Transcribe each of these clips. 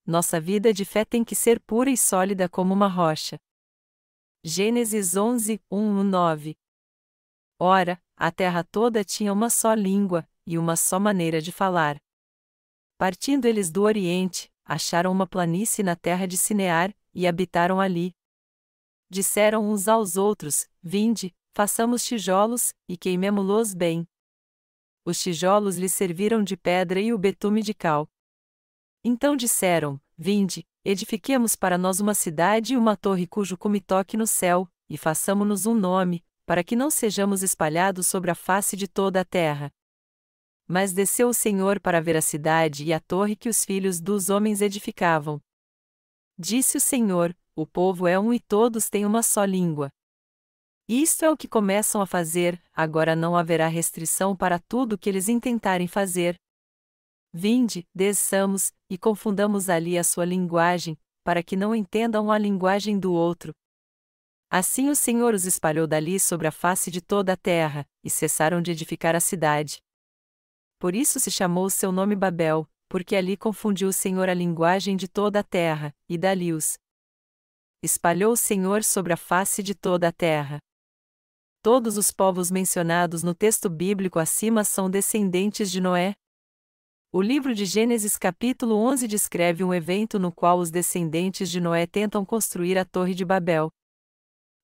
nossa vida de fé tem que ser pura e sólida como uma rocha. Gênesis 11, 1-9. Ora, a terra toda tinha uma só língua, e uma só maneira de falar. Partindo eles do Oriente, acharam uma planície na terra de Sinear, e habitaram ali. Disseram uns aos outros: Vinde, façamos tijolos, e queimemo-los bem. Os tijolos lhes serviram de pedra e o betume de cal. Então disseram: Vinde, edifiquemos para nós uma cidade e uma torre cujo cume toque no céu, e façamo-nos um nome, para que não sejamos espalhados sobre a face de toda a terra. Mas desceu o Senhor para ver a cidade e a torre que os filhos dos homens edificavam. Disse o Senhor: O povo é um e todos têm uma só língua. Isto é o que começam a fazer, agora não haverá restrição para tudo o que eles intentarem fazer. Vinde, desçamos, e confundamos ali a sua linguagem, para que não entendam a linguagem do outro. Assim o Senhor os espalhou dali sobre a face de toda a terra, e cessaram de edificar a cidade. Por isso se chamou o seu nome Babel, porque ali confundiu o Senhor a linguagem de toda a terra, e dali os espalhou o Senhor sobre a face de toda a terra. Todos os povos mencionados no texto bíblico acima são descendentes de Noé. O livro de Gênesis capítulo 11 descreve um evento no qual os descendentes de Noé tentam construir a Torre de Babel.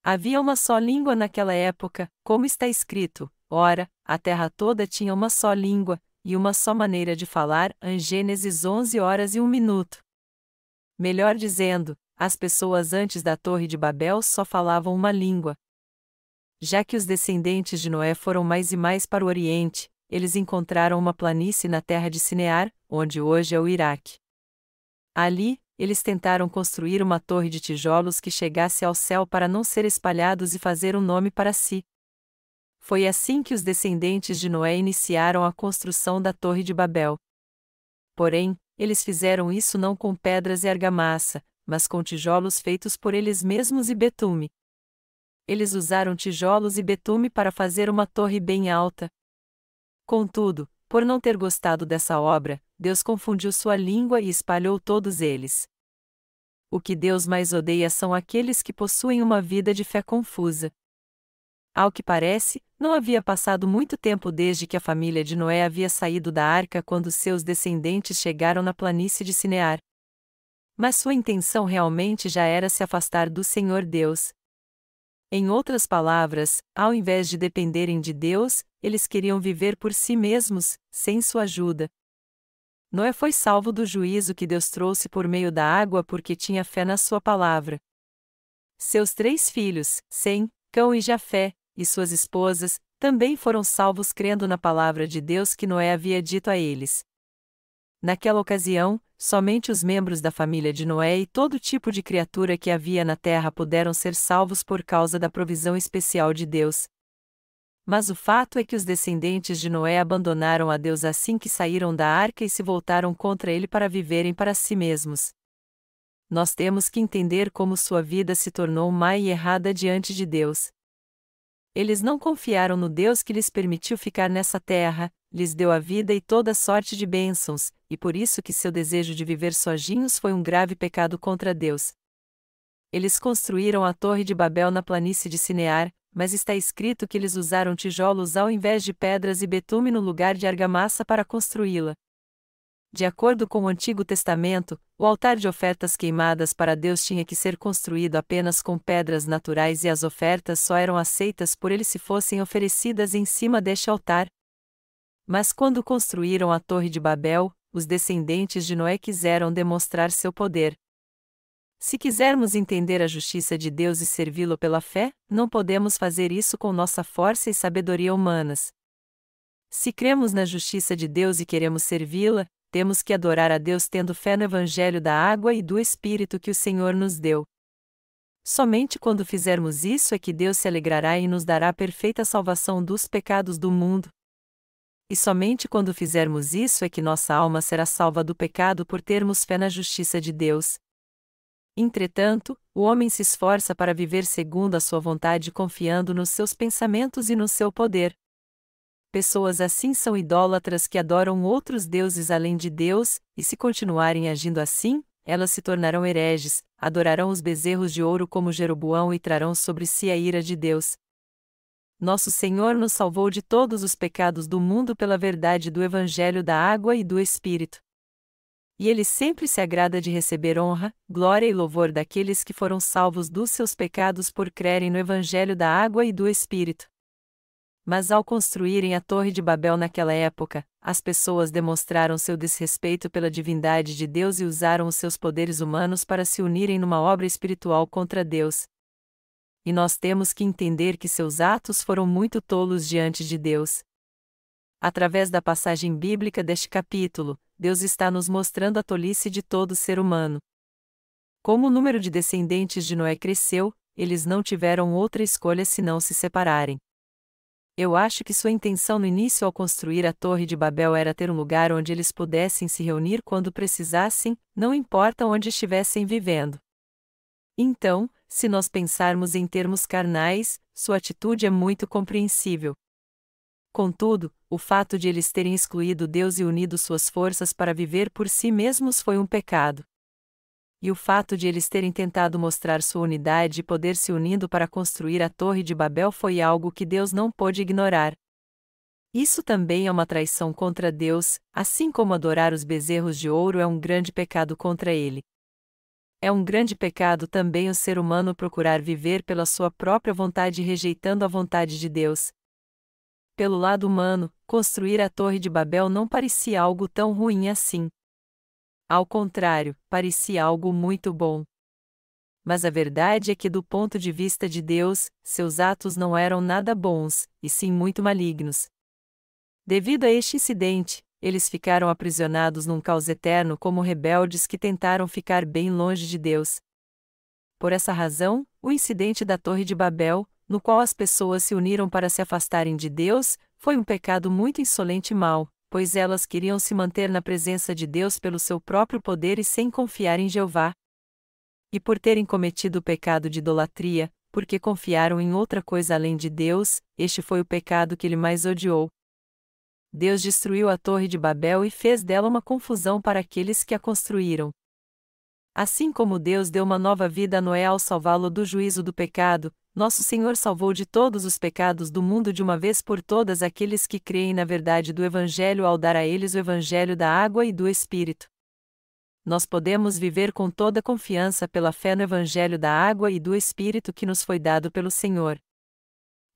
Havia uma só língua naquela época, como está escrito: Ora, a terra toda tinha uma só língua, e uma só maneira de falar, em Gênesis 11h01. Melhor dizendo, as pessoas antes da Torre de Babel só falavam uma língua. Já que os descendentes de Noé foram mais e mais para o Oriente, eles encontraram uma planície na terra de Sinear, onde hoje é o Iraque. Ali, eles tentaram construir uma torre de tijolos que chegasse ao céu para não ser espalhados e fazer um nome para si. Foi assim que os descendentes de Noé iniciaram a construção da Torre de Babel. Porém, eles fizeram isso não com pedras e argamassa, mas com tijolos feitos por eles mesmos e betume. Eles usaram tijolos e betume para fazer uma torre bem alta. Contudo, por não ter gostado dessa obra, Deus confundiu sua língua e espalhou todos eles. O que Deus mais odeia são aqueles que possuem uma vida de fé confusa. Ao que parece, não havia passado muito tempo desde que a família de Noé havia saído da arca quando seus descendentes chegaram na planície de Sinear. Mas sua intenção realmente já era se afastar do Senhor Deus. Em outras palavras, ao invés de dependerem de Deus, eles queriam viver por si mesmos, sem sua ajuda. Noé foi salvo do juízo que Deus trouxe por meio da água porque tinha fé na sua palavra. Seus 3 filhos, Sem, Cão e Jafé, e suas esposas, também foram salvos crendo na palavra de Deus que Noé havia dito a eles. Naquela ocasião, somente os membros da família de Noé e todo tipo de criatura que havia na terra puderam ser salvos por causa da provisão especial de Deus. Mas o fato é que os descendentes de Noé abandonaram a Deus assim que saíram da arca e se voltaram contra ele para viverem para si mesmos. Nós temos que entender como sua vida se tornou má e errada diante de Deus. Eles não confiaram no Deus que lhes permitiu ficar nessa terra, lhes deu a vida e toda sorte de bênçãos, e por isso que seu desejo de viver sozinhos foi um grave pecado contra Deus. Eles construíram a Torre de Babel na planície de Sinear, mas está escrito que eles usaram tijolos ao invés de pedras e betume no lugar de argamassa para construí-la. De acordo com o Antigo Testamento, o altar de ofertas queimadas para Deus tinha que ser construído apenas com pedras naturais e as ofertas só eram aceitas por ele se fossem oferecidas em cima deste altar. Mas quando construíram a Torre de Babel, os descendentes de Noé quiseram demonstrar seu poder. Se quisermos entender a justiça de Deus e servi-lo pela fé, não podemos fazer isso com nossa força e sabedoria humanas. Se cremos na justiça de Deus e queremos servi-la, temos que adorar a Deus tendo fé no Evangelho da água e do Espírito que o Senhor nos deu. Somente quando fizermos isso é que Deus se alegrará e nos dará a perfeita salvação dos pecados do mundo. E somente quando fizermos isso é que nossa alma será salva do pecado por termos fé na justiça de Deus. Entretanto, o homem se esforça para viver segundo a sua vontade confiando nos seus pensamentos e no seu poder. Pessoas assim são idólatras que adoram outros deuses além de Deus, e se continuarem agindo assim, elas se tornarão hereges, adorarão os bezerros de ouro como Jeroboão e trarão sobre si a ira de Deus. Nosso Senhor nos salvou de todos os pecados do mundo pela verdade do Evangelho da água e do Espírito. E Ele sempre se agrada de receber honra, glória e louvor daqueles que foram salvos dos seus pecados por crerem no Evangelho da água e do Espírito. Mas ao construírem a Torre de Babel naquela época, as pessoas demonstraram seu desrespeito pela divindade de Deus e usaram os seus poderes humanos para se unirem numa obra espiritual contra Deus. E nós temos que entender que seus atos foram muito tolos diante de Deus. Através da passagem bíblica deste capítulo, Deus está nos mostrando a tolice de todo ser humano. Como o número de descendentes de Noé cresceu, eles não tiveram outra escolha senão se separarem. Eu acho que sua intenção no início ao construir a Torre de Babel era ter um lugar onde eles pudessem se reunir quando precisassem, não importa onde estivessem vivendo. Então, se nós pensarmos em termos carnais, sua atitude é muito compreensível. Contudo, o fato de eles terem excluído Deus e unido suas forças para viver por si mesmos foi um pecado. E o fato de eles terem tentado mostrar sua unidade e poder se unindo para construir a Torre de Babel foi algo que Deus não pôde ignorar. Isso também é uma traição contra Deus, assim como adorar os bezerros de ouro é um grande pecado contra Ele. É um grande pecado também o ser humano procurar viver pela sua própria vontade rejeitando a vontade de Deus. Pelo lado humano, construir a Torre de Babel não parecia algo tão ruim assim. Ao contrário, parecia algo muito bom. Mas a verdade é que, do ponto de vista de Deus, seus atos não eram nada bons, e sim muito malignos. Devido a este incidente, eles ficaram aprisionados num caos eterno como rebeldes que tentaram ficar bem longe de Deus. Por essa razão, o incidente da Torre de Babel, no qual as pessoas se uniram para se afastarem de Deus, foi um pecado muito insolente e mau, pois elas queriam se manter na presença de Deus pelo seu próprio poder e sem confiar em Jeová. E por terem cometido o pecado de idolatria, porque confiaram em outra coisa além de Deus, este foi o pecado que ele mais odiou. Deus destruiu a Torre de Babel e fez dela uma confusão para aqueles que a construíram. Assim como Deus deu uma nova vida a Noé ao salvá-lo do juízo do pecado, nosso Senhor salvou de todos os pecados do mundo de uma vez por todas aqueles que creem na verdade do Evangelho ao dar a eles o Evangelho da água e do Espírito. Nós podemos viver com toda confiança pela fé no Evangelho da água e do Espírito que nos foi dado pelo Senhor.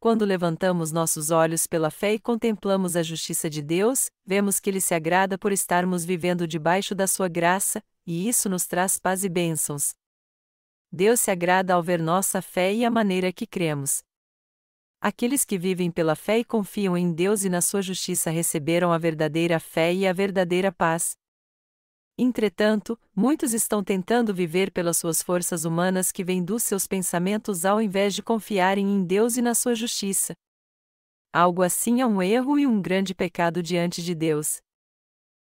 Quando levantamos nossos olhos pela fé e contemplamos a justiça de Deus, vemos que Ele se agrada por estarmos vivendo debaixo da sua graça, e isso nos traz paz e bênçãos. Deus se agrada ao ver nossa fé e a maneira que cremos. Aqueles que vivem pela fé e confiam em Deus e na sua justiça receberam a verdadeira fé e a verdadeira paz. Entretanto, muitos estão tentando viver pelas suas forças humanas que vêm dos seus pensamentos ao invés de confiarem em Deus e na sua justiça. Algo assim é um erro e um grande pecado diante de Deus.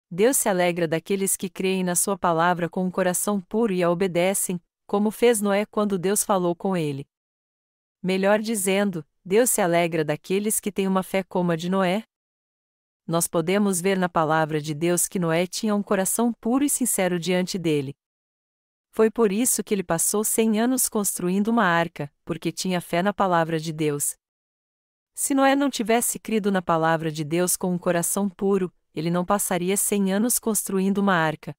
Deus se alegra daqueles que creem na sua palavra com um coração puro e a obedecem, como fez Noé quando Deus falou com ele. Melhor dizendo, Deus se alegra daqueles que têm uma fé como a de Noé. Nós podemos ver na palavra de Deus que Noé tinha um coração puro e sincero diante dele. Foi por isso que ele passou 100 anos construindo uma arca, porque tinha fé na palavra de Deus. Se Noé não tivesse crido na palavra de Deus com um coração puro, ele não passaria 100 anos construindo uma arca.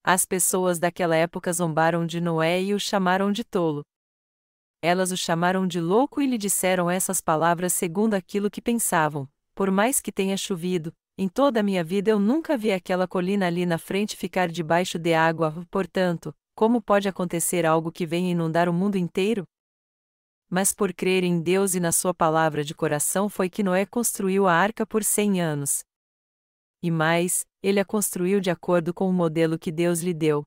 As pessoas daquela época zombaram de Noé e o chamaram de tolo. Elas o chamaram de louco e lhe disseram essas palavras segundo aquilo que pensavam. Por mais que tenha chovido, em toda a minha vida eu nunca vi aquela colina ali na frente ficar debaixo de água, portanto, como pode acontecer algo que venha inundar o mundo inteiro? Mas por crer em Deus e na sua palavra de coração foi que Noé construiu a arca por 100 anos. E mais, ele a construiu de acordo com o modelo que Deus lhe deu.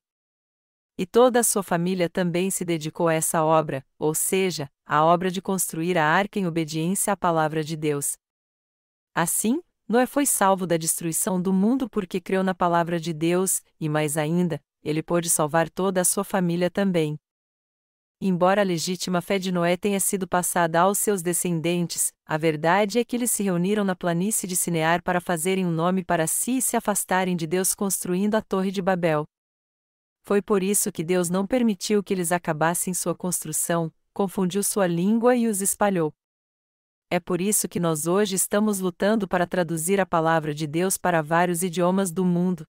E toda a sua família também se dedicou a essa obra, ou seja, a obra de construir a arca em obediência à palavra de Deus. Assim, Noé foi salvo da destruição do mundo porque creu na palavra de Deus, e mais ainda, ele pôde salvar toda a sua família também. Embora a legítima fé de Noé tenha sido passada aos seus descendentes, a verdade é que eles se reuniram na planície de Sinear para fazerem um nome para si e se afastarem de Deus construindo a Torre de Babel. Foi por isso que Deus não permitiu que eles acabassem sua construção, confundiu sua língua e os espalhou. É por isso que nós hoje estamos lutando para traduzir a palavra de Deus para vários idiomas do mundo.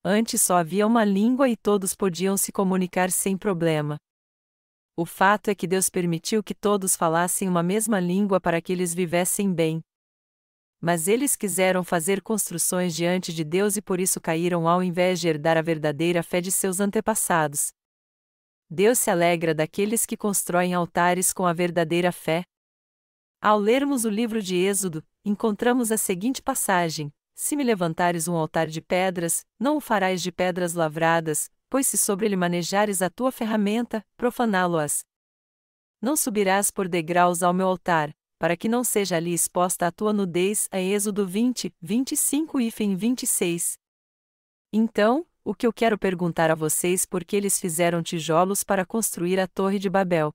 Antes só havia uma língua e todos podiam se comunicar sem problema. O fato é que Deus permitiu que todos falassem uma mesma língua para que eles vivessem bem. Mas eles quiseram fazer construções diante de Deus e por isso caíram ao invés de herdar a verdadeira fé de seus antepassados. Deus se alegra daqueles que constroem altares com a verdadeira fé. Ao lermos o livro de Êxodo, encontramos a seguinte passagem: Se me levantares um altar de pedras, não o farás de pedras lavradas, pois se sobre ele manejares a tua ferramenta, profaná-lo-ás. Não subirás por degraus ao meu altar, para que não seja ali exposta a tua nudez. A Êxodo 20, 25 e 26. Então, o que eu quero perguntar a vocês por que eles fizeram tijolos para construir a Torre de Babel?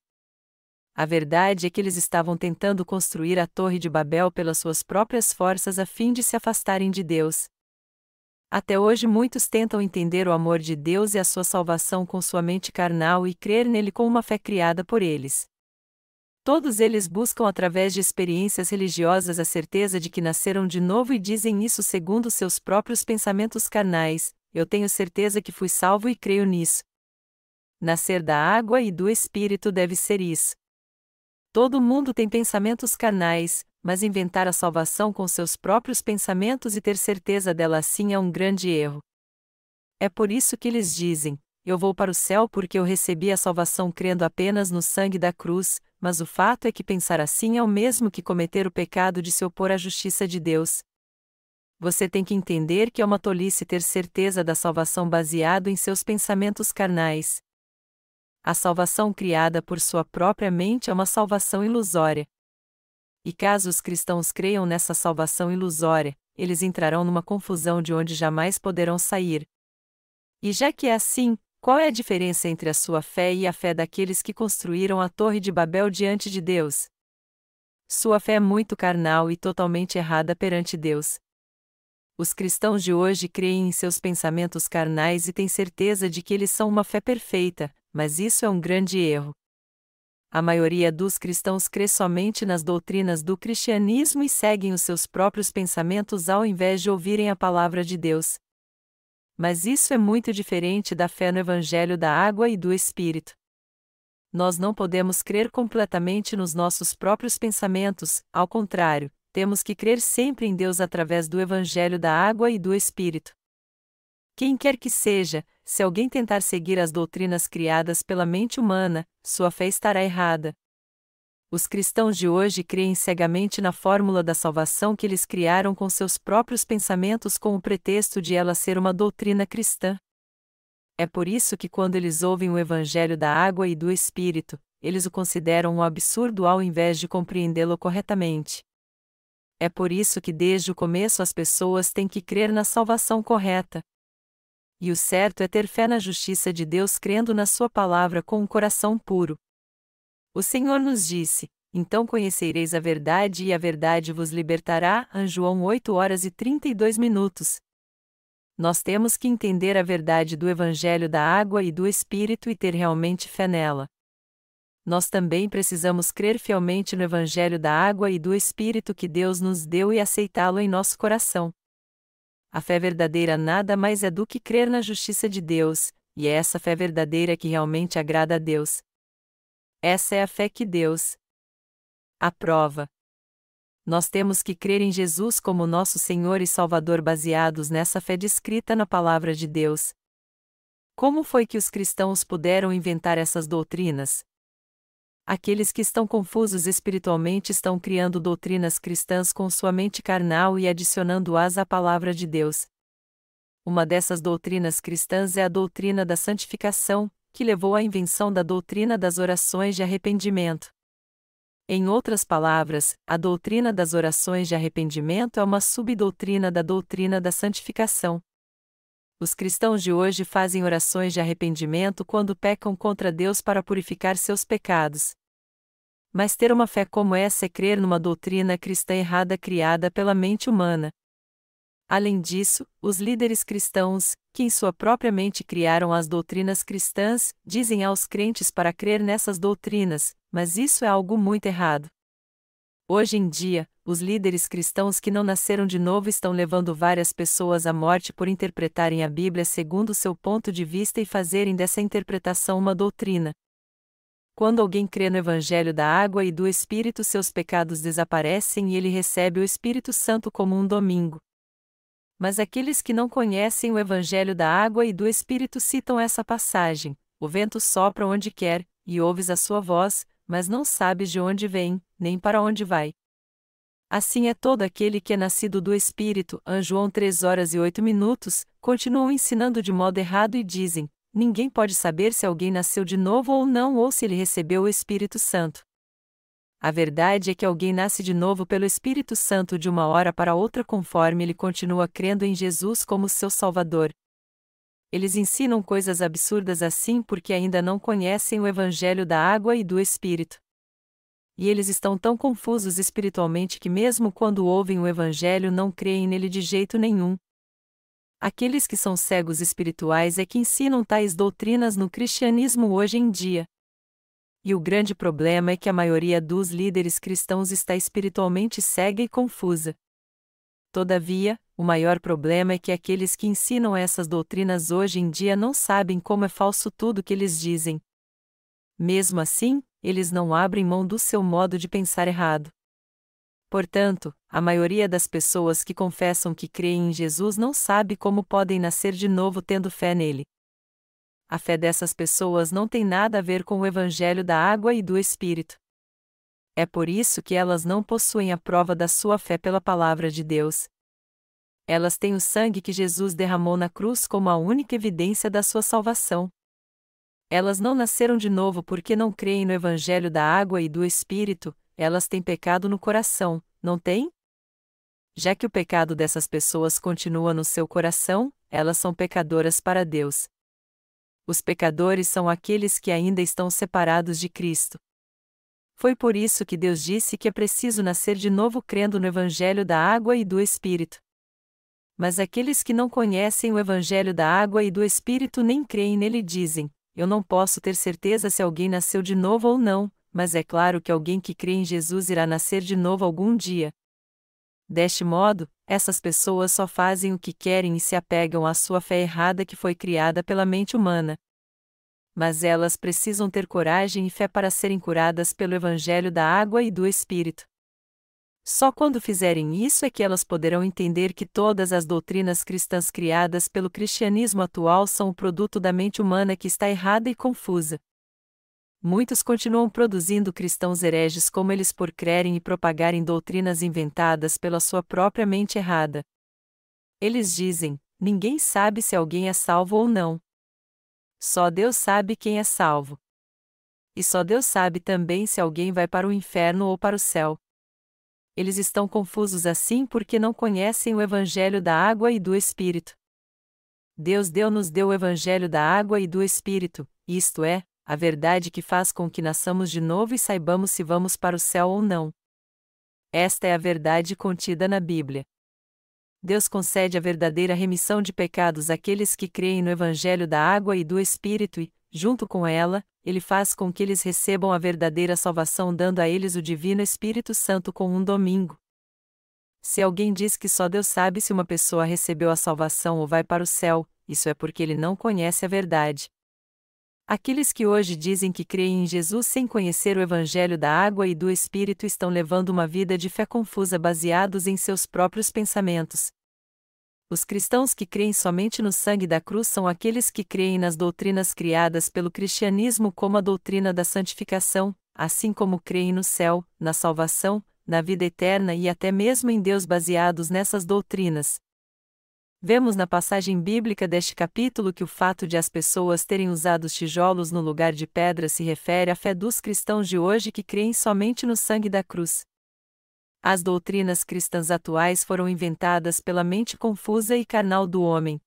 A verdade é que eles estavam tentando construir a Torre de Babel pelas suas próprias forças a fim de se afastarem de Deus. Até hoje muitos tentam entender o amor de Deus e a sua salvação com sua mente carnal e crer nele com uma fé criada por eles. Todos eles buscam através de experiências religiosas a certeza de que nasceram de novo e dizem isso segundo seus próprios pensamentos carnais: eu tenho certeza que fui salvo e creio nisso. Nascer da água e do Espírito deve ser isso. Todo mundo tem pensamentos carnais, mas inventar a salvação com seus próprios pensamentos e ter certeza dela assim é um grande erro. É por isso que eles dizem: eu vou para o céu porque eu recebi a salvação crendo apenas no sangue da cruz, mas o fato é que pensar assim é o mesmo que cometer o pecado de se opor à justiça de Deus. Você tem que entender que é uma tolice ter certeza da salvação baseado em seus pensamentos carnais. A salvação criada por sua própria mente é uma salvação ilusória. E caso os cristãos creiam nessa salvação ilusória, eles entrarão numa confusão de onde jamais poderão sair. E já que é assim, qual é a diferença entre a sua fé e a fé daqueles que construíram a Torre de Babel diante de Deus? Sua fé é muito carnal e totalmente errada perante Deus. Os cristãos de hoje creem em seus pensamentos carnais e têm certeza de que eles são uma fé perfeita, mas isso é um grande erro. A maioria dos cristãos crê somente nas doutrinas do cristianismo e seguem os seus próprios pensamentos ao invés de ouvirem a palavra de Deus. Mas isso é muito diferente da fé no Evangelho da água e do Espírito. Nós não podemos crer completamente nos nossos próprios pensamentos, ao contrário, temos que crer sempre em Deus através do Evangelho da água e do Espírito. Quem quer que seja, se alguém tentar seguir as doutrinas criadas pela mente humana, sua fé estará errada. Os cristãos de hoje creem cegamente na fórmula da salvação que eles criaram com seus próprios pensamentos com o pretexto de ela ser uma doutrina cristã. É por isso que quando eles ouvem o Evangelho da água e do Espírito, eles o consideram um absurdo ao invés de compreendê-lo corretamente. É por isso que desde o começo as pessoas têm que crer na salvação correta. E o certo é ter fé na justiça de Deus crendo na sua palavra com um coração puro. O Senhor nos disse: então conhecereis a verdade e a verdade vos libertará. João 8h32. Nós temos que entender a verdade do Evangelho da água e do Espírito e ter realmente fé nela. Nós também precisamos crer fielmente no Evangelho da água e do Espírito que Deus nos deu e aceitá-lo em nosso coração. A fé verdadeira nada mais é do que crer na justiça de Deus, e é essa fé verdadeira que realmente agrada a Deus. Essa é a fé que Deus aprova. Nós temos que crer em Jesus como nosso Senhor e Salvador baseados nessa fé descrita na Palavra de Deus. Como foi que os cristãos puderam inventar essas doutrinas? Aqueles que estão confusos espiritualmente estão criando doutrinas cristãs com sua mente carnal e adicionando-as à palavra de Deus. Uma dessas doutrinas cristãs é a doutrina da santificação, que levou à invenção da doutrina das orações de arrependimento. Em outras palavras, a doutrina das orações de arrependimento é uma subdoutrina da doutrina da santificação. Os cristãos de hoje fazem orações de arrependimento quando pecam contra Deus para purificar seus pecados. Mas ter uma fé como essa é crer numa doutrina cristã errada criada pela mente humana. Além disso, os líderes cristãos, que em sua própria mente criaram as doutrinas cristãs, dizem aos crentes para crer nessas doutrinas, mas isso é algo muito errado. Hoje em dia, os líderes cristãos que não nasceram de novo estão levando várias pessoas à morte por interpretarem a Bíblia segundo seu ponto de vista e fazerem dessa interpretação uma doutrina. Quando alguém crê no Evangelho da água e do Espírito, seus pecados desaparecem e ele recebe o Espírito Santo como um domingo. Mas aqueles que não conhecem o Evangelho da água e do Espírito citam essa passagem: o vento sopra onde quer, e ouves a sua voz, mas não sabes de onde vem, nem para onde vai. Assim é todo aquele que é nascido do Espírito. João 3:08. Continuam ensinando de modo errado e dizem: ninguém pode saber se alguém nasceu de novo ou não, ou se ele recebeu o Espírito Santo. A verdade é que alguém nasce de novo pelo Espírito Santo de uma hora para outra conforme ele continua crendo em Jesus como seu Salvador. Eles ensinam coisas absurdas assim porque ainda não conhecem o Evangelho da água e do Espírito. E eles estão tão confusos espiritualmente que mesmo quando ouvem o Evangelho não creem nele de jeito nenhum. Aqueles que são cegos espirituais é que ensinam tais doutrinas no cristianismo hoje em dia. E o grande problema é que a maioria dos líderes cristãos está espiritualmente cega e confusa. Todavia, o maior problema é que aqueles que ensinam essas doutrinas hoje em dia não sabem como é falso tudo que eles dizem. Mesmo assim, eles não abrem mão do seu modo de pensar errado. Portanto, a maioria das pessoas que confessam que creem em Jesus não sabe como podem nascer de novo tendo fé nele. A fé dessas pessoas não tem nada a ver com o Evangelho da água e do Espírito. É por isso que elas não possuem a prova da sua fé pela palavra de Deus. Elas têm o sangue que Jesus derramou na cruz como a única evidência da sua salvação. Elas não nasceram de novo porque não creem no Evangelho da água e do Espírito, elas têm pecado no coração, não têm? Já que o pecado dessas pessoas continua no seu coração, elas são pecadoras para Deus. Os pecadores são aqueles que ainda estão separados de Cristo. Foi por isso que Deus disse que é preciso nascer de novo crendo no Evangelho da água e do Espírito. Mas aqueles que não conhecem o Evangelho da água e do Espírito nem creem nele dizem: eu não posso ter certeza se alguém nasceu de novo ou não, mas é claro que alguém que crê em Jesus irá nascer de novo algum dia. Deste modo, essas pessoas só fazem o que querem e se apegam à sua fé errada que foi criada pela mente humana. Mas elas precisam ter coragem e fé para serem curadas pelo Evangelho da água e do Espírito. Só quando fizerem isso é que elas poderão entender que todas as doutrinas cristãs criadas pelo cristianismo atual são o produto da mente humana que está errada e confusa. Muitos continuam produzindo cristãos hereges como eles por crerem e propagarem doutrinas inventadas pela sua própria mente errada. Eles dizem: ninguém sabe se alguém é salvo ou não. Só Deus sabe quem é salvo. E só Deus sabe também se alguém vai para o inferno ou para o céu. Eles estão confusos assim porque não conhecem o Evangelho da água e do Espírito. Deus nos deu o Evangelho da água e do Espírito, isto é, a verdade que faz com que nasçamos de novo e saibamos se vamos para o céu ou não. Esta é a verdade contida na Bíblia. Deus concede a verdadeira remissão de pecados àqueles que creem no Evangelho da água e do Espírito e, junto com ela, Ele faz com que eles recebam a verdadeira salvação dando a eles o Divino Espírito Santo com um domingo. Se alguém diz que só Deus sabe se uma pessoa recebeu a salvação ou vai para o céu, isso é porque ele não conhece a verdade. Aqueles que hoje dizem que creem em Jesus sem conhecer o Evangelho da água e do Espírito estão levando uma vida de fé confusa baseados em seus próprios pensamentos. Os cristãos que creem somente no sangue da cruz são aqueles que creem nas doutrinas criadas pelo cristianismo como a doutrina da santificação, assim como creem no céu, na salvação, na vida eterna e até mesmo em Deus baseados nessas doutrinas. Vemos na passagem bíblica deste capítulo que o fato de as pessoas terem usado os tijolos no lugar de pedra se refere à fé dos cristãos de hoje que creem somente no sangue da cruz. As doutrinas cristãs atuais foram inventadas pela mente confusa e carnal do homem.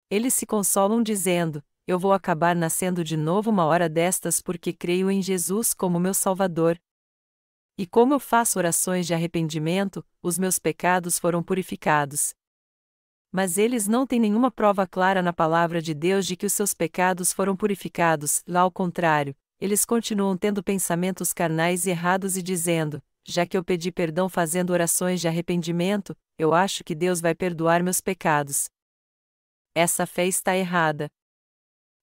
Eles se consolam dizendo: eu vou acabar nascendo de novo uma hora destas porque creio em Jesus como meu Salvador. E como eu faço orações de arrependimento, os meus pecados foram purificados. Mas eles não têm nenhuma prova clara na palavra de Deus de que os seus pecados foram purificados, lá ao contrário, eles continuam tendo pensamentos carnais e errados e dizendo: já que eu pedi perdão fazendo orações de arrependimento, eu acho que Deus vai perdoar meus pecados. Essa fé está errada.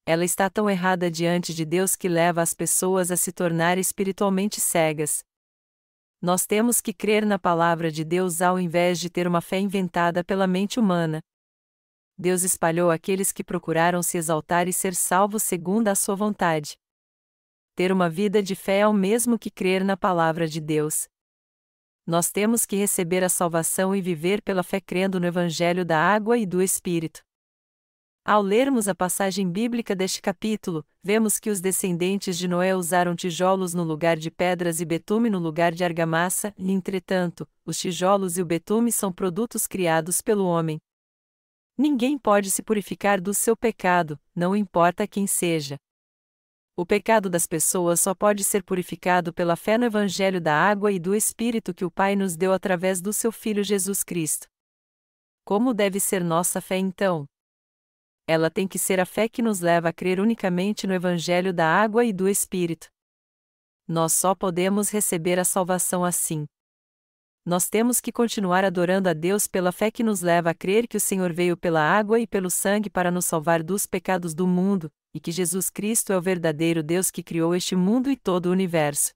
Ela está tão errada diante de Deus que leva as pessoas a se tornar espiritualmente cegas. Nós temos que crer na palavra de Deus ao invés de ter uma fé inventada pela mente humana. Deus espalhou aqueles que procuraram se exaltar e ser salvos segundo a sua vontade. Ter uma vida de fé é o mesmo que crer na palavra de Deus. Nós temos que receber a salvação e viver pela fé crendo no Evangelho da água e do Espírito. Ao lermos a passagem bíblica deste capítulo, vemos que os descendentes de Noé usaram tijolos no lugar de pedras e betume no lugar de argamassa, e, entretanto, os tijolos e o betume são produtos criados pelo homem. Ninguém pode se purificar do seu pecado, não importa quem seja. O pecado das pessoas só pode ser purificado pela fé no Evangelho da água e do Espírito que o Pai nos deu através do seu Filho Jesus Cristo. Como deve ser nossa fé então? Ela tem que ser a fé que nos leva a crer unicamente no Evangelho da água e do Espírito. Nós só podemos receber a salvação assim. Nós temos que continuar adorando a Deus pela fé que nos leva a crer que o Senhor veio pela água e pelo sangue para nos salvar dos pecados do mundo, e que Jesus Cristo é o verdadeiro Deus que criou este mundo e todo o universo.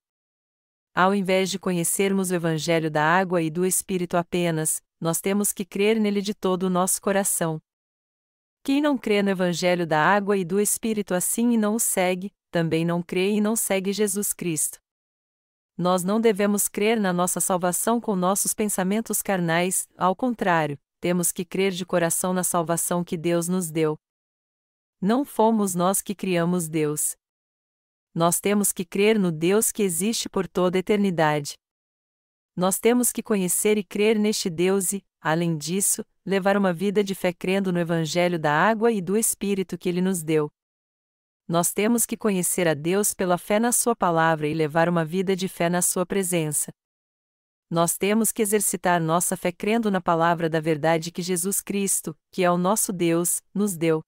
Ao invés de conhecermos o Evangelho da água e do Espírito apenas, nós temos que crer nele de todo o nosso coração. Quem não crê no Evangelho da água e do Espírito assim e não o segue, também não crê e não segue Jesus Cristo. Nós não devemos crer na nossa salvação com nossos pensamentos carnais, ao contrário, temos que crer de coração na salvação que Deus nos deu. Não fomos nós que criamos Deus. Nós temos que crer no Deus que existe por toda a eternidade. Nós temos que conhecer e crer neste Deus e, além disso, levar uma vida de fé crendo no Evangelho da água e do Espírito que Ele nos deu. Nós temos que conhecer a Deus pela fé na Sua palavra e levar uma vida de fé na Sua presença. Nós temos que exercitar nossa fé crendo na palavra da verdade que Jesus Cristo, que é o nosso Deus, nos deu.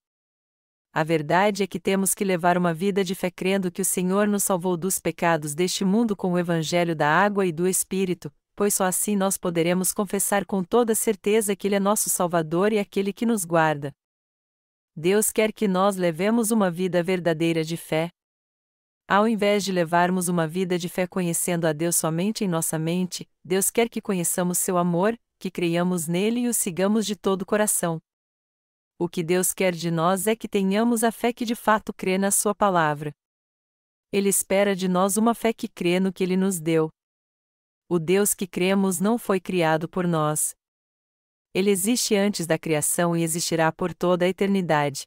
A verdade é que temos que levar uma vida de fé crendo que o Senhor nos salvou dos pecados deste mundo com o Evangelho da água e do Espírito, pois só assim nós poderemos confessar com toda certeza que Ele é nosso Salvador e aquele que nos guarda. Deus quer que nós levemos uma vida verdadeira de fé. Ao invés de levarmos uma vida de fé conhecendo a Deus somente em nossa mente, Deus quer que conheçamos seu amor, que creiamos nele e o sigamos de todo o coração. O que Deus quer de nós é que tenhamos a fé que de fato crê na sua palavra. Ele espera de nós uma fé que crê no que Ele nos deu. O Deus que cremos não foi criado por nós. Ele existe antes da criação e existirá por toda a eternidade.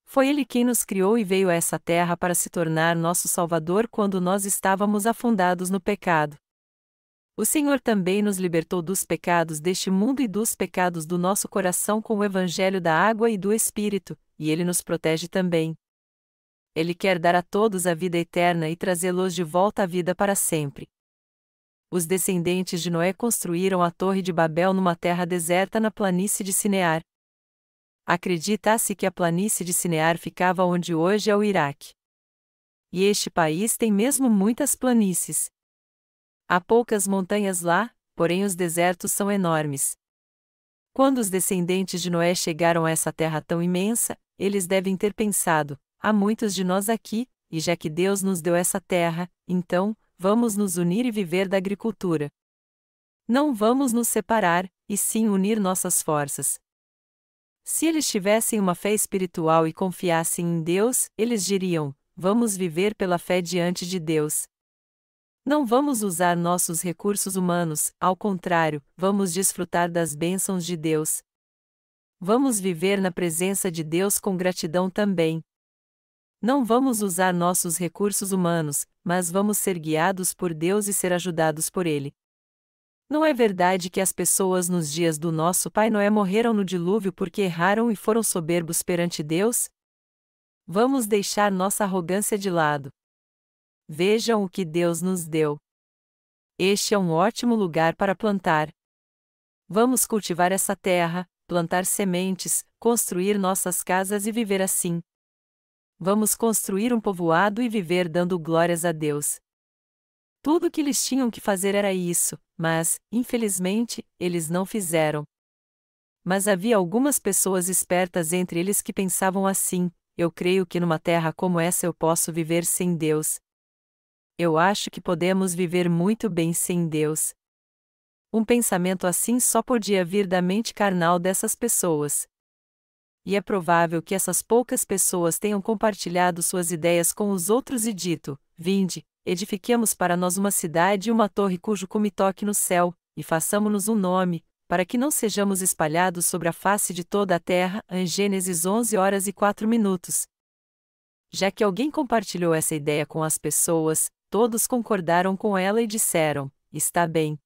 Foi Ele quem nos criou e veio a essa terra para se tornar nosso Salvador quando nós estávamos afundados no pecado. O Senhor também nos libertou dos pecados deste mundo e dos pecados do nosso coração com o Evangelho da água e do Espírito, e Ele nos protege também. Ele quer dar a todos a vida eterna e trazê-los de volta à vida para sempre. Os descendentes de Noé construíram a Torre de Babel numa terra deserta na planície de Sinear. Acredita-se que a planície de Sinear ficava onde hoje é o Iraque. E este país tem mesmo muitas planícies. Há poucas montanhas lá, porém os desertos são enormes. Quando os descendentes de Noé chegaram a essa terra tão imensa, eles devem ter pensado: há muitos de nós aqui, e já que Deus nos deu essa terra, então, vamos nos unir e viver da agricultura. Não vamos nos separar, e sim unir nossas forças. Se eles tivessem uma fé espiritual e confiassem em Deus, eles diriam: vamos viver pela fé diante de Deus. Não vamos usar nossos recursos humanos, ao contrário, vamos desfrutar das bênçãos de Deus. Vamos viver na presença de Deus com gratidão também. Não vamos usar nossos recursos humanos, mas vamos ser guiados por Deus e ser ajudados por Ele. Não é verdade que as pessoas nos dias do nosso pai Noé morreram no dilúvio porque erraram e foram soberbos perante Deus? Vamos deixar nossa arrogância de lado. Vejam o que Deus nos deu. Este é um ótimo lugar para plantar. Vamos cultivar essa terra, plantar sementes, construir nossas casas e viver assim. Vamos construir um povoado e viver dando glórias a Deus. Tudo o que eles tinham que fazer era isso, mas, infelizmente, eles não fizeram. Mas havia algumas pessoas espertas entre eles que pensavam assim: eu creio que numa terra como essa eu posso viver sem Deus. Eu acho que podemos viver muito bem sem Deus. Um pensamento assim só podia vir da mente carnal dessas pessoas. E é provável que essas poucas pessoas tenham compartilhado suas ideias com os outros e dito: vinde, edifiquemos para nós uma cidade e uma torre cujo cume toque no céu, e façamo-nos um nome, para que não sejamos espalhados sobre a face de toda a terra. Em Gênesis 11h04. Já que alguém compartilhou essa ideia com as pessoas, todos concordaram com ela e disseram: está bem.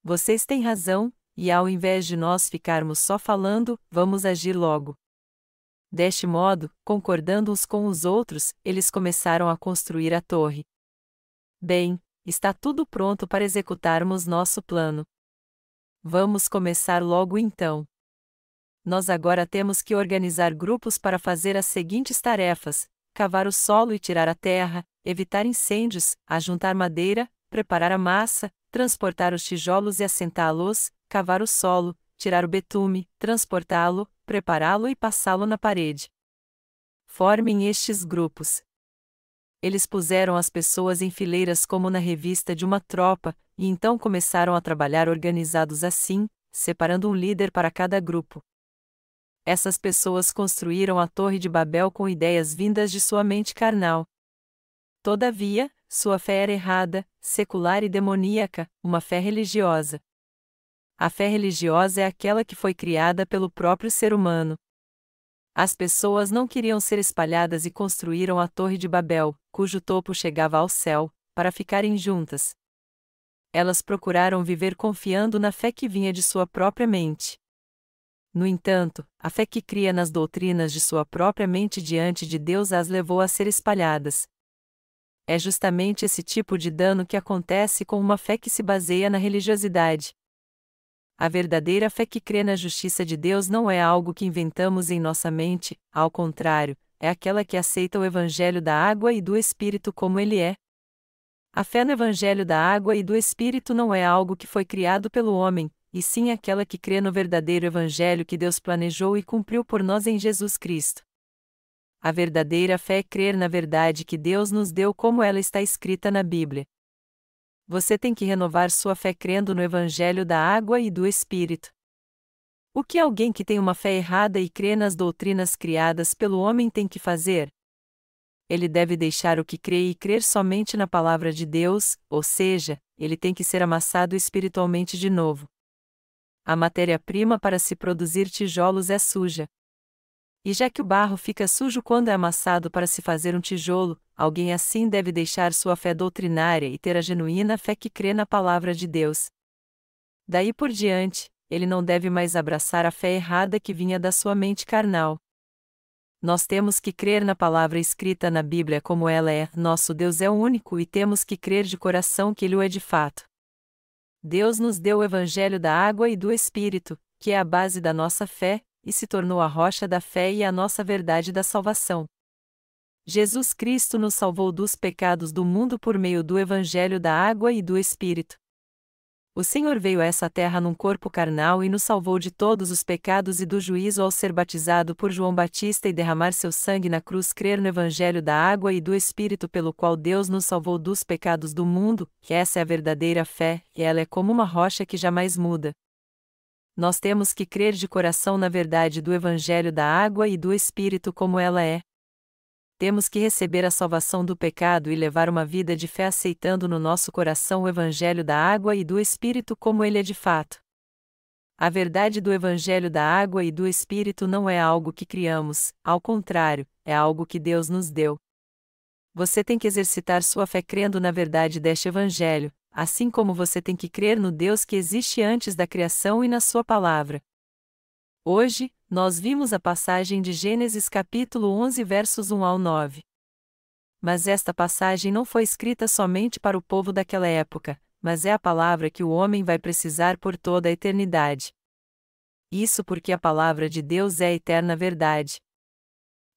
Vocês têm razão, e ao invés de nós ficarmos só falando, vamos agir logo. Deste modo, concordando uns com os outros, eles começaram a construir a torre. Bem, está tudo pronto para executarmos nosso plano. Vamos começar logo então. Nós agora temos que organizar grupos para fazer as seguintes tarefas: cavar o solo e tirar a terra, evitar incêndios, ajuntar madeira, preparar a massa, transportar os tijolos e assentá-los, cavar o solo, tirar o betume, transportá-lo, prepará-lo e passá-lo na parede. Formem estes grupos. Eles puseram as pessoas em fileiras como na revista de uma tropa, e então começaram a trabalhar organizados assim, separando um líder para cada grupo. Essas pessoas construíram a Torre de Babel com ideias vindas de sua mente carnal. Todavia, sua fé era errada, secular e demoníaca, uma fé religiosa. A fé religiosa é aquela que foi criada pelo próprio ser humano. As pessoas não queriam ser espalhadas e construíram a Torre de Babel, cujo topo chegava ao céu, para ficarem juntas. Elas procuraram viver confiando na fé que vinha de sua própria mente. No entanto, a fé que cria nas doutrinas de sua própria mente diante de Deus as levou a ser espalhadas. É justamente esse tipo de dano que acontece com uma fé que se baseia na religiosidade. A verdadeira fé que crê na justiça de Deus não é algo que inventamos em nossa mente, ao contrário, é aquela que aceita o Evangelho da água e do Espírito como ele é. A fé no Evangelho da água e do Espírito não é algo que foi criado pelo homem, e sim aquela que crê no verdadeiro Evangelho que Deus planejou e cumpriu por nós em Jesus Cristo. A verdadeira fé é crer na verdade que Deus nos deu como ela está escrita na Bíblia. Você tem que renovar sua fé crendo no Evangelho da água e do Espírito. O que alguém que tem uma fé errada e crê nas doutrinas criadas pelo homem tem que fazer? Ele deve deixar o que crê e crer somente na palavra de Deus, ou seja, ele tem que ser amassado espiritualmente de novo. A matéria-prima para se produzir tijolos é suja. E já que o barro fica sujo quando é amassado para se fazer um tijolo, alguém assim deve deixar sua fé doutrinária e ter a genuína fé que crê na palavra de Deus. Daí por diante, ele não deve mais abraçar a fé errada que vinha da sua mente carnal. Nós temos que crer na palavra escrita na Bíblia como ela é: nosso Deus é o único, e temos que crer de coração que ele o é de fato. Deus nos deu o Evangelho da água e do Espírito, que é a base da nossa fé, e se tornou a rocha da fé e a nossa verdade da salvação. Jesus Cristo nos salvou dos pecados do mundo por meio do Evangelho da água e do Espírito. O Senhor veio a essa terra num corpo carnal e nos salvou de todos os pecados e do juízo ao ser batizado por João Batista e derramar seu sangue na cruz. Crer no Evangelho da água e do Espírito pelo qual Deus nos salvou dos pecados do mundo, que essa é a verdadeira fé, e ela é como uma rocha que jamais muda. Nós temos que crer de coração na verdade do Evangelho da água e do Espírito como ela é. Temos que receber a salvação do pecado e levar uma vida de fé aceitando no nosso coração o Evangelho da água e do Espírito como ele é de fato. A verdade do Evangelho da água e do Espírito não é algo que criamos, ao contrário, é algo que Deus nos deu. Você tem que exercitar sua fé crendo na verdade deste Evangelho, assim como você tem que crer no Deus que existe antes da criação e na sua palavra. Hoje, nós vimos a passagem de Gênesis capítulo 11 versos 1 ao 9. Mas esta passagem não foi escrita somente para o povo daquela época, mas é a palavra que o homem vai precisar por toda a eternidade. Isso porque a palavra de Deus é a eterna verdade.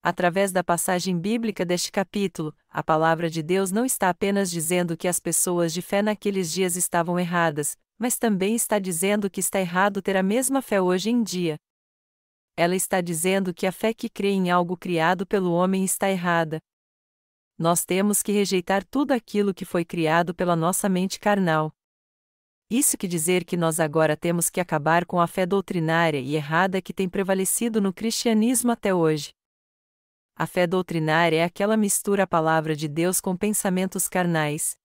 Através da passagem bíblica deste capítulo, a palavra de Deus não está apenas dizendo que as pessoas de fé naqueles dias estavam erradas, mas também está dizendo que está errado ter a mesma fé hoje em dia. Ela está dizendo que a fé que crê em algo criado pelo homem está errada. Nós temos que rejeitar tudo aquilo que foi criado pela nossa mente carnal. Isso quer dizer que nós agora temos que acabar com a fé doutrinária e errada que tem prevalecido no cristianismo até hoje. A fé doutrinária é aquela mistura a palavra de Deus com pensamentos carnais.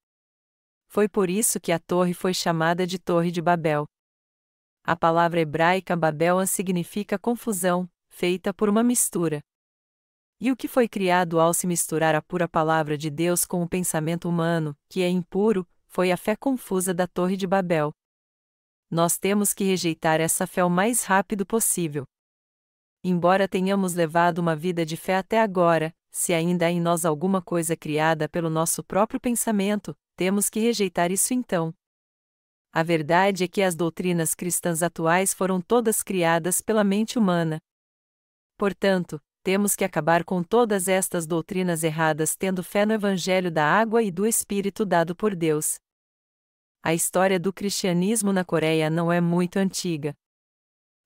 Foi por isso que a torre foi chamada de Torre de Babel. A palavra hebraica Babel significa confusão, feita por uma mistura. E o que foi criado ao se misturar a pura palavra de Deus com o pensamento humano, que é impuro, foi a fé confusa da Torre de Babel. Nós temos que rejeitar essa fé o mais rápido possível. Embora tenhamos levado uma vida de fé até agora, se ainda há em nós alguma coisa criada pelo nosso próprio pensamento, temos que rejeitar isso então. A verdade é que as doutrinas cristãs atuais foram todas criadas pela mente humana. Portanto, temos que acabar com todas estas doutrinas erradas tendo fé no Evangelho da água e do Espírito dado por Deus. A história do cristianismo na Coreia não é muito antiga.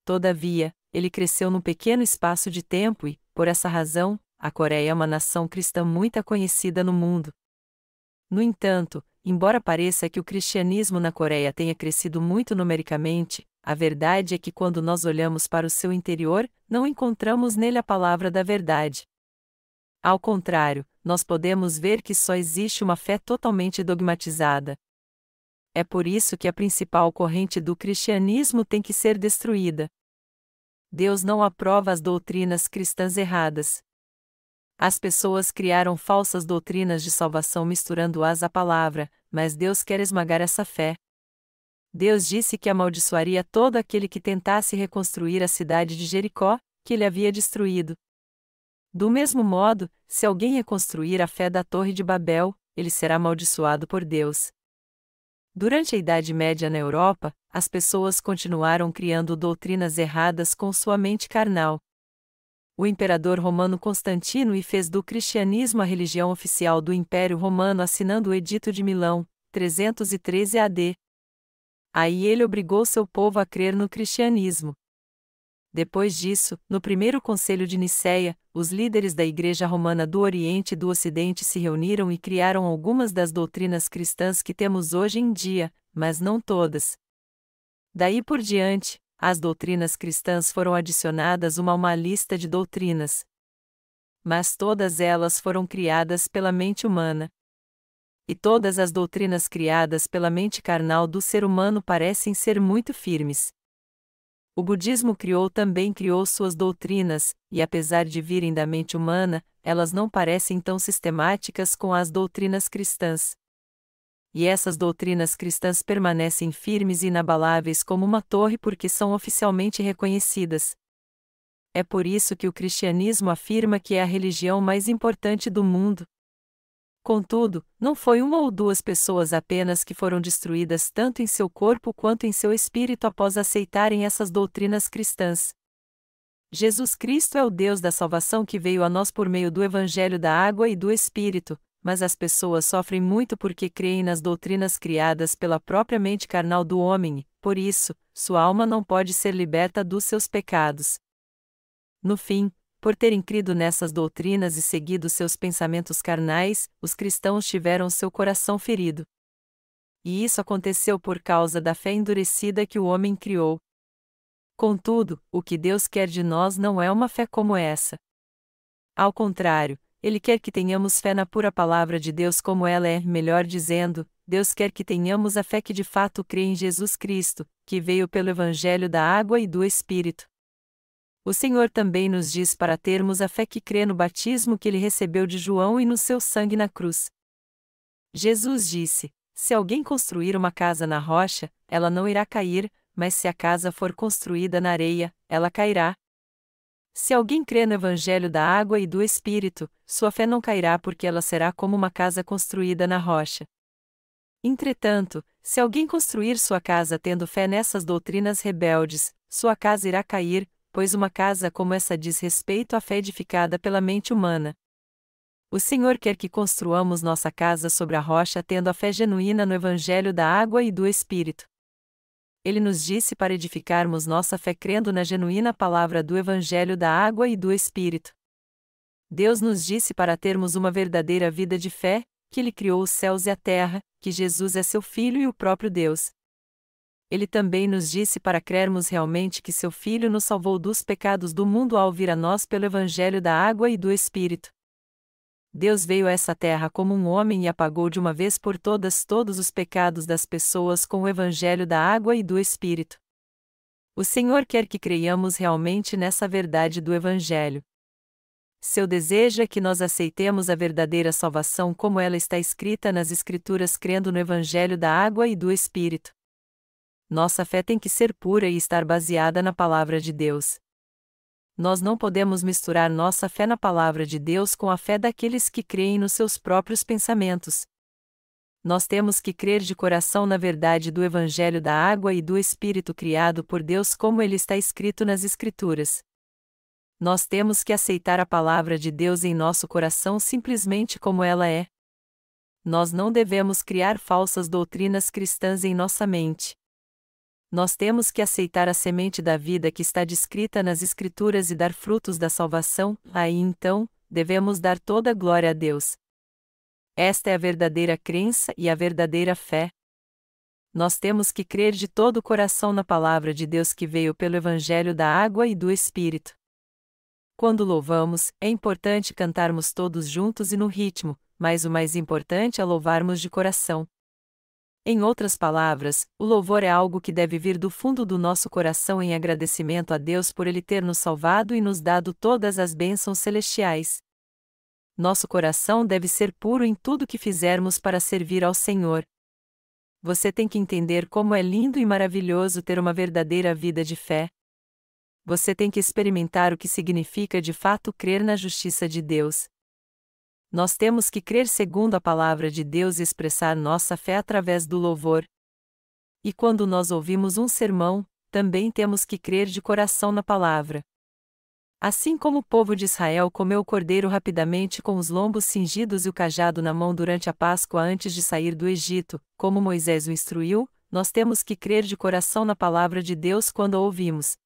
Todavia, ele cresceu num pequeno espaço de tempo e, por essa razão, a Coreia é uma nação cristã muito conhecida no mundo. No entanto, embora pareça que o cristianismo na Coreia tenha crescido muito numericamente, a verdade é que quando nós olhamos para o seu interior, não encontramos nele a palavra da verdade. Ao contrário, nós podemos ver que só existe uma fé totalmente dogmatizada. É por isso que a principal corrente do cristianismo tem que ser destruída. Deus não aprova as doutrinas cristãs erradas. As pessoas criaram falsas doutrinas de salvação misturando-as à palavra, mas Deus quer esmagar essa fé. Deus disse que amaldiçoaria todo aquele que tentasse reconstruir a cidade de Jericó, que ele havia destruído. Do mesmo modo, se alguém reconstruir a fé da Torre de Babel, ele será amaldiçoado por Deus. Durante a Idade Média na Europa, as pessoas continuaram criando doutrinas erradas com sua mente carnal. O imperador romano Constantino fez do cristianismo a religião oficial do Império Romano assinando o Edito de Milão, 313 AD. Aí ele obrigou seu povo a crer no cristianismo. Depois disso, no primeiro Concílio de Nicéia, os líderes da Igreja Romana do Oriente e do Ocidente se reuniram e criaram algumas das doutrinas cristãs que temos hoje em dia, mas não todas. Daí por diante, as doutrinas cristãs foram adicionadas a uma lista de doutrinas. Mas todas elas foram criadas pela mente humana. E todas as doutrinas criadas pela mente carnal do ser humano parecem ser muito firmes. O budismo também criou suas doutrinas, e apesar de virem da mente humana, elas não parecem tão sistemáticas com as doutrinas cristãs. E essas doutrinas cristãs permanecem firmes e inabaláveis como uma torre porque são oficialmente reconhecidas. É por isso que o cristianismo afirma que é a religião mais importante do mundo. Contudo, não foi uma ou duas pessoas apenas que foram destruídas tanto em seu corpo quanto em seu espírito após aceitarem essas doutrinas cristãs. Jesus Cristo é o Deus da salvação que veio a nós por meio do Evangelho da água e do Espírito, mas as pessoas sofrem muito porque creem nas doutrinas criadas pela própria mente carnal do homem e, por isso, sua alma não pode ser liberta dos seus pecados. No fim, por terem crido nessas doutrinas e seguido seus pensamentos carnais, os cristãos tiveram seu coração ferido. E isso aconteceu por causa da fé endurecida que o homem criou. Contudo, o que Deus quer de nós não é uma fé como essa. Ao contrário, Ele quer que tenhamos fé na pura palavra de Deus como ela é, melhor dizendo, Deus quer que tenhamos a fé que de fato crê em Jesus Cristo, que veio pelo Evangelho da água e do Espírito. O Senhor também nos diz para termos a fé que crê no batismo que ele recebeu de João e no seu sangue na cruz. Jesus disse: se alguém construir uma casa na rocha, ela não irá cair, mas se a casa for construída na areia, ela cairá. Se alguém crê no Evangelho da água e do Espírito, sua fé não cairá porque ela será como uma casa construída na rocha. Entretanto, se alguém construir sua casa tendo fé nessas doutrinas rebeldes, sua casa irá cair, pois uma casa como essa diz respeito à fé edificada pela mente humana. O Senhor quer que construamos nossa casa sobre a rocha tendo a fé genuína no Evangelho da água e do Espírito. Ele nos disse para edificarmos nossa fé crendo na genuína palavra do Evangelho da água e do Espírito. Deus nos disse para termos uma verdadeira vida de fé, que Ele criou os céus e a terra, que Jesus é seu Filho e o próprio Deus. Ele também nos disse para crermos realmente que seu Filho nos salvou dos pecados do mundo ao vir a nós pelo Evangelho da água e do Espírito. Deus veio a essa terra como um homem e apagou de uma vez por todas todos os pecados das pessoas com o Evangelho da água e do Espírito. O Senhor quer que creiamos realmente nessa verdade do Evangelho. Seu desejo é que nós aceitemos a verdadeira salvação como ela está escrita nas Escrituras crendo no Evangelho da água e do Espírito. Nossa fé tem que ser pura e estar baseada na Palavra de Deus. Nós não podemos misturar nossa fé na Palavra de Deus com a fé daqueles que creem nos seus próprios pensamentos. Nós temos que crer de coração na verdade do Evangelho da água e do Espírito criado por Deus como ele está escrito nas Escrituras. Nós temos que aceitar a Palavra de Deus em nosso coração simplesmente como ela é. Nós não devemos criar falsas doutrinas cristãs em nossa mente. Nós temos que aceitar a semente da vida que está descrita nas Escrituras e dar frutos da salvação, aí então, devemos dar toda a glória a Deus. Esta é a verdadeira crença e a verdadeira fé. Nós temos que crer de todo o coração na Palavra de Deus que veio pelo Evangelho da água e do Espírito. Quando louvamos, é importante cantarmos todos juntos e no ritmo, mas o mais importante é louvarmos de coração. Em outras palavras, o louvor é algo que deve vir do fundo do nosso coração em agradecimento a Deus por Ele ter nos salvado e nos dado todas as bênçãos celestiais. Nosso coração deve ser puro em tudo que fizermos para servir ao Senhor. Você tem que entender como é lindo e maravilhoso ter uma verdadeira vida de fé. Você tem que experimentar o que significa de fato crer na justiça de Deus. Nós temos que crer segundo a palavra de Deus e expressar nossa fé através do louvor. E quando nós ouvimos um sermão, também temos que crer de coração na palavra. Assim como o povo de Israel comeu o cordeiro rapidamente com os lombos cingidos e o cajado na mão durante a Páscoa antes de sair do Egito, como Moisés o instruiu, nós temos que crer de coração na palavra de Deus quando a ouvimos.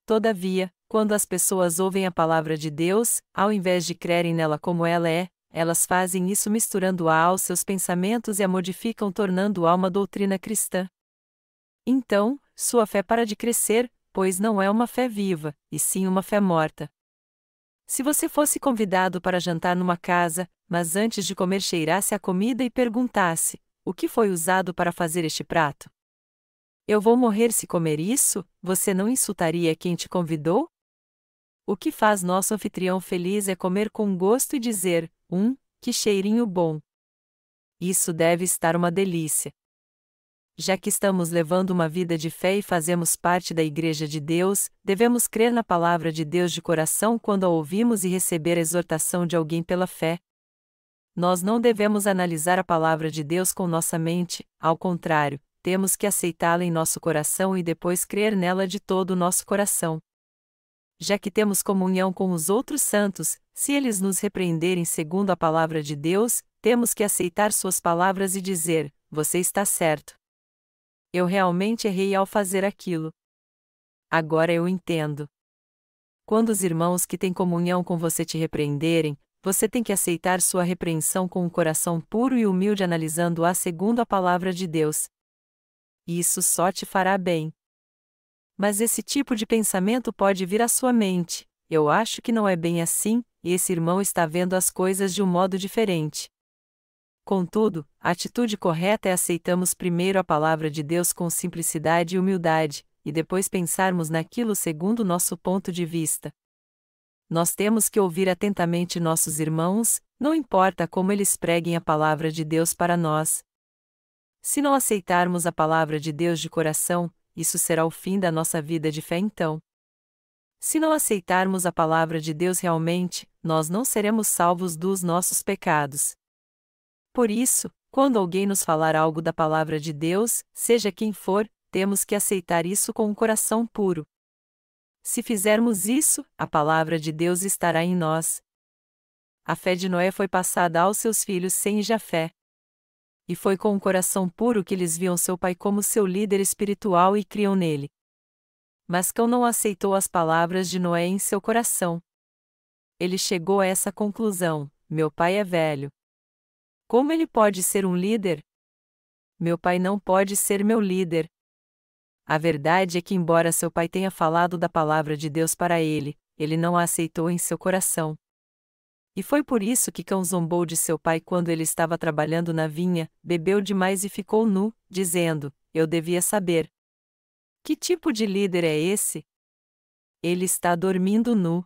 Todavia, quando as pessoas ouvem a palavra de Deus, ao invés de crerem nela como ela é, elas fazem isso misturando-a aos seus pensamentos e a modificam tornando-a uma doutrina cristã. Então, sua fé para de crescer, pois não é uma fé viva, e sim uma fé morta. Se você fosse convidado para jantar numa casa, mas antes de comer cheirasse a comida e perguntasse: o que foi usado para fazer este prato? Eu vou morrer se comer isso, você não insultaria quem te convidou? O que faz nosso anfitrião feliz é comer com gosto e dizer: que cheirinho bom! Isso deve estar uma delícia. Já que estamos levando uma vida de fé e fazemos parte da Igreja de Deus, devemos crer na palavra de Deus de coração quando a ouvimos e receber a exortação de alguém pela fé. Nós não devemos analisar a palavra de Deus com nossa mente, ao contrário, temos que aceitá-la em nosso coração e depois crer nela de todo o nosso coração. Já que temos comunhão com os outros santos, se eles nos repreenderem segundo a palavra de Deus, temos que aceitar suas palavras e dizer: você está certo. Eu realmente errei ao fazer aquilo. Agora eu entendo. Quando os irmãos que têm comunhão com você te repreenderem, você tem que aceitar sua repreensão com um coração puro e humilde analisando-a segundo a palavra de Deus. Isso só te fará bem. Mas esse tipo de pensamento pode vir à sua mente: eu acho que não é bem assim, e esse irmão está vendo as coisas de um modo diferente. Contudo, a atitude correta é aceitarmos primeiro a palavra de Deus com simplicidade e humildade, e depois pensarmos naquilo segundo nosso ponto de vista. Nós temos que ouvir atentamente nossos irmãos, não importa como eles preguem a palavra de Deus para nós. Se não aceitarmos a palavra de Deus de coração, isso será o fim da nossa vida de fé então. Se não aceitarmos a palavra de Deus realmente, nós não seremos salvos dos nossos pecados. Por isso, quando alguém nos falar algo da palavra de Deus, seja quem for, temos que aceitar isso com um coração puro. Se fizermos isso, a palavra de Deus estará em nós. A fé de Noé foi passada aos seus filhos Sem e Jafé. E foi com um coração puro que eles viam seu pai como seu líder espiritual e criam nele. Mas Cão não aceitou as palavras de Noé em seu coração. Ele chegou a essa conclusão: meu pai é velho. Como ele pode ser um líder? Meu pai não pode ser meu líder. A verdade é que, embora seu pai tenha falado da palavra de Deus para ele, ele não a aceitou em seu coração. E foi por isso que Cão zombou de seu pai quando ele estava trabalhando na vinha, bebeu demais e ficou nu, dizendo: eu devia saber. Que tipo de líder é esse? Ele está dormindo nu.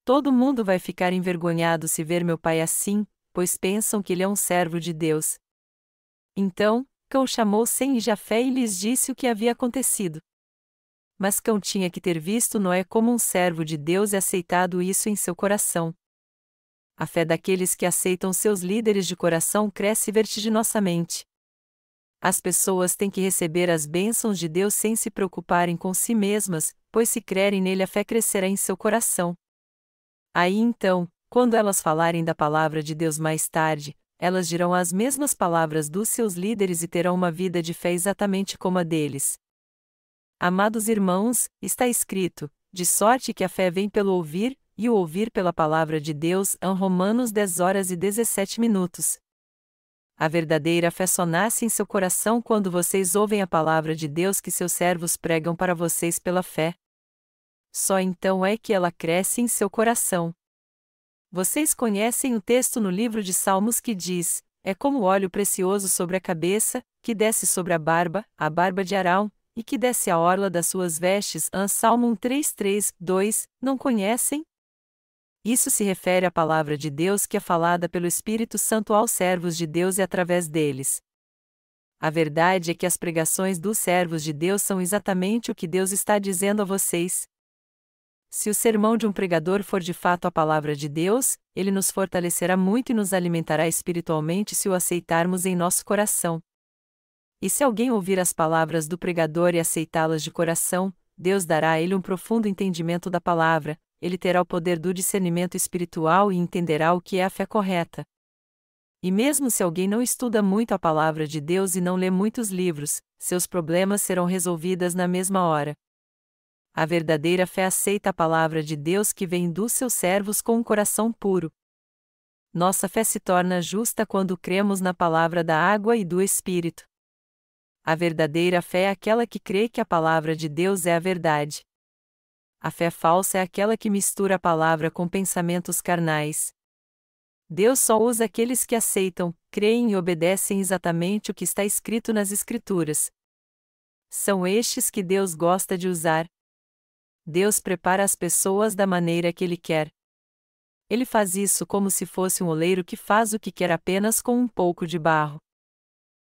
Todo mundo vai ficar envergonhado se ver meu pai assim, pois pensam que ele é um servo de Deus. Então, Cão chamou Sem e Jafé e lhes disse o que havia acontecido. Mas Cão tinha que ter visto Noé como um servo de Deus e aceitado isso em seu coração. A fé daqueles que aceitam seus líderes de coração cresce vertiginosamente. As pessoas têm que receber as bênçãos de Deus sem se preocuparem com si mesmas, pois se crerem nele a fé crescerá em seu coração. Aí então, quando elas falarem da palavra de Deus mais tarde, elas dirão as mesmas palavras dos seus líderes e terão uma vida de fé exatamente como a deles. Amados irmãos, está escrito: de sorte que a fé vem pelo ouvir, e o ouvir pela palavra de Deus. Romanos 10:17. A verdadeira fé só nasce em seu coração quando vocês ouvem a palavra de Deus que seus servos pregam para vocês pela fé. Só então é que ela cresce em seu coração. Vocês conhecem o texto no livro de Salmos que diz: é como óleo precioso sobre a cabeça, que desce sobre a barba de Arão, e que desce a orla das suas vestes. Salmo 3:3-2, não conhecem? Isso se refere à palavra de Deus que é falada pelo Espírito Santo aos servos de Deus e através deles. A verdade é que as pregações dos servos de Deus são exatamente o que Deus está dizendo a vocês. Se o sermão de um pregador for de fato a palavra de Deus, ele nos fortalecerá muito e nos alimentará espiritualmente se o aceitarmos em nosso coração. E se alguém ouvir as palavras do pregador e aceitá-las de coração, Deus dará a ele um profundo entendimento da palavra, ele terá o poder do discernimento espiritual e entenderá o que é a fé correta. E mesmo se alguém não estuda muito a palavra de Deus e não lê muitos livros, seus problemas serão resolvidos na mesma hora. A verdadeira fé aceita a palavra de Deus que vem dos seus servos com um coração puro. Nossa fé se torna justa quando cremos na palavra da água e do Espírito. A verdadeira fé é aquela que crê que a palavra de Deus é a verdade. A fé falsa é aquela que mistura a palavra com pensamentos carnais. Deus só usa aqueles que aceitam, creem e obedecem exatamente o que está escrito nas Escrituras. São estes que Deus gosta de usar. Deus prepara as pessoas da maneira que Ele quer. Ele faz isso como se fosse um oleiro que faz o que quer apenas com um pouco de barro.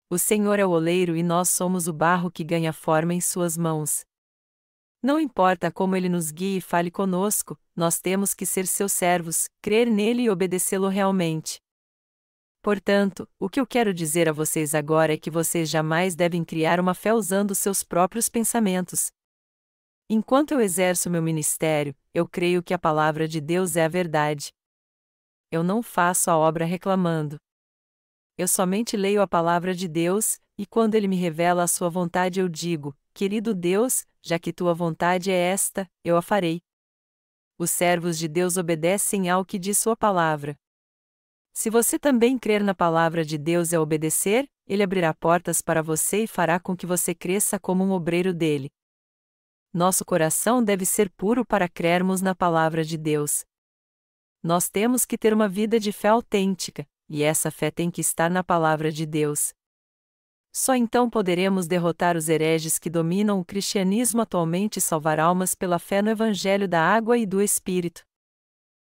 O Senhor é o oleiro e nós somos o barro que ganha forma em suas mãos. Não importa como Ele nos guie e fale conosco, nós temos que ser seus servos, crer nele e obedecê-lo realmente. Portanto, o que eu quero dizer a vocês agora é que vocês jamais devem criar uma fé usando seus próprios pensamentos. Enquanto eu exerço meu ministério, eu creio que a palavra de Deus é a verdade. Eu não faço a obra reclamando. Eu somente leio a palavra de Deus, e quando Ele me revela a sua vontade eu digo: querido Deus, já que tua vontade é esta, eu a farei. Os servos de Deus obedecem ao que diz sua palavra. Se você também crer na palavra de Deus e a obedecer, Ele abrirá portas para você e fará com que você cresça como um obreiro dele. Nosso coração deve ser puro para crermos na palavra de Deus. Nós temos que ter uma vida de fé autêntica, e essa fé tem que estar na palavra de Deus. Só então poderemos derrotar os hereges que dominam o cristianismo atualmente e salvar almas pela fé no Evangelho da água e do Espírito.